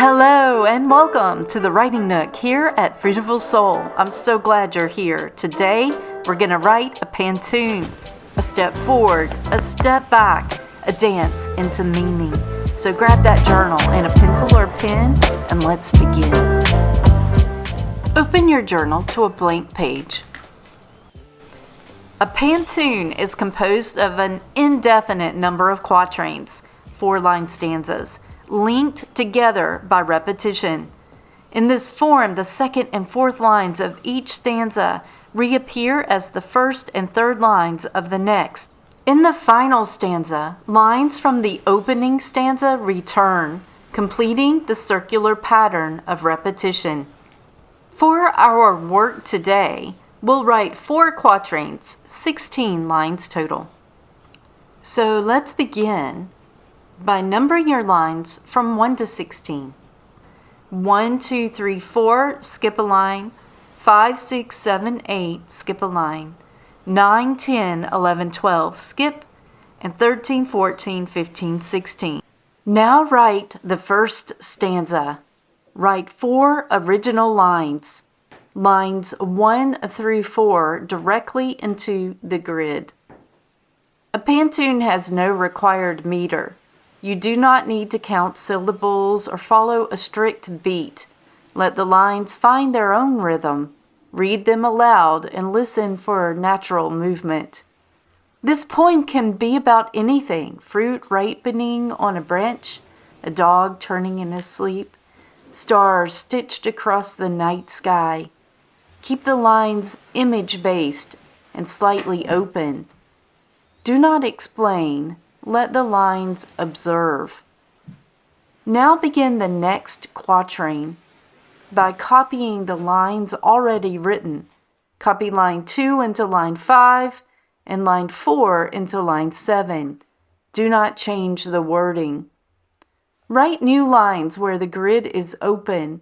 Hello and welcome to the Writing Nook here at Fruitiful Soul. I'm so glad you're here. Today we're going to write a pantoum, a step forward, a step back, a dance into meaning. So grab that journal and a pencil or pen and let's begin. Open your journal to a blank page. A pantoum is composed of an indefinite number of quatrains, 4-line stanzas, linked together by repetition. In this form, the second and fourth lines of each stanza reappear as the first and third lines of the next. In the final stanza, lines from the opening stanza return, completing the circular pattern of repetition. For our work today, we'll write 4 quatrains, 16 lines total. So let's begin by numbering your lines from 1 to 16. 1, 2, 3, 4, skip a line. 5, 6, 7, 8, skip a line. 9, 10, 11, 12, skip. And 13, 14, 15, 16. Now write the first stanza. Write 4 original lines. Lines 1 through 4 directly into the grid. A pantoum has no required meter. You do not need to count syllables or follow a strict beat. Let the lines find their own rhythm. Read them aloud and listen for natural movement. This poem can be about anything: fruit ripening on a branch, a dog turning in his sleep, stars stitched across the night sky. Keep the lines image-based and slightly open. Do not explain. Let the lines observe. Now begin the next quatrain by copying the lines already written. Copy line 2 into line 5 and line 4 into line 7. Do not change the wording. Write new lines where the grid is open,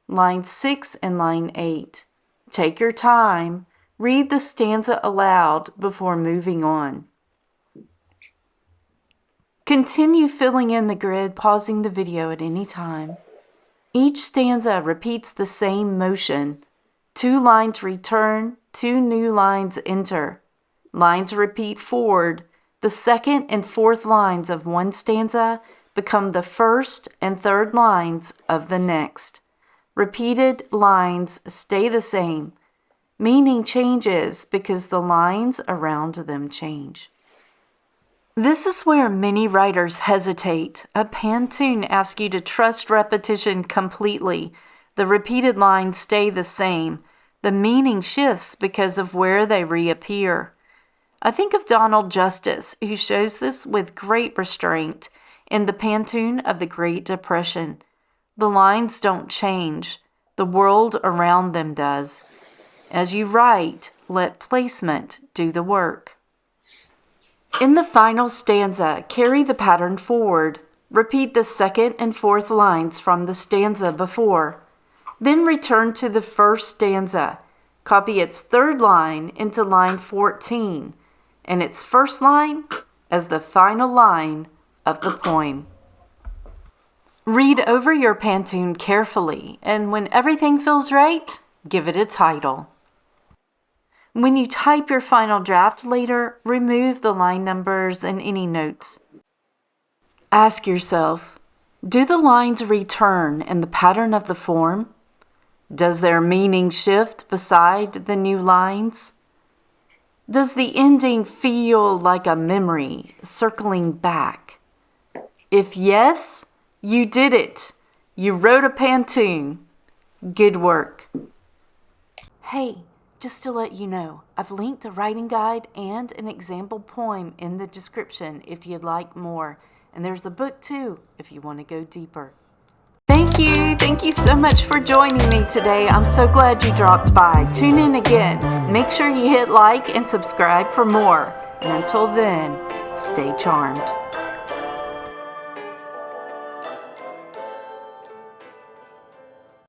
line 6 and line 8. Take your time. Read the stanza aloud before moving on. Continue filling in the grid, pausing the video at any time. Each stanza repeats the same motion. 2 lines return, 2 new lines enter. Lines repeat forward. The second and fourth lines of one stanza become the first and third lines of the next. Repeated lines stay the same. Meaning changes because the lines around them change. This is where many writers hesitate. A pantoum asks you to trust repetition completely. The repeated lines stay the same. The meaning shifts because of where they reappear. I think of Donald Justice, who shows this with great restraint in the Pantoum of the Great Depression. The lines don't change. The world around them does. As you write, let placement do the work. In the final stanza, carry the pattern forward. Repeat the second and fourth lines from the stanza before. Then return to the first stanza. Copy its third line into line 14 and its first line as the final line of the poem. Read over your pantoum carefully, and when everything feels right, give it a title. When you type your final draft later, remove the line numbers and any notes. Ask yourself, do the lines return in the pattern of the form? Does their meaning shift beside the new lines? Does the ending feel like a memory circling back? If yes, you did it. You wrote a pantoum. Good work. Hey, just to let you know, I've linked a writing guide and an example poem in the description if you'd like more. And there's a book too if you want to go deeper. Thank you so much for joining me today. I'm so glad you dropped by. Tune in again. Make sure you hit like and subscribe for more. And until then, stay charmed.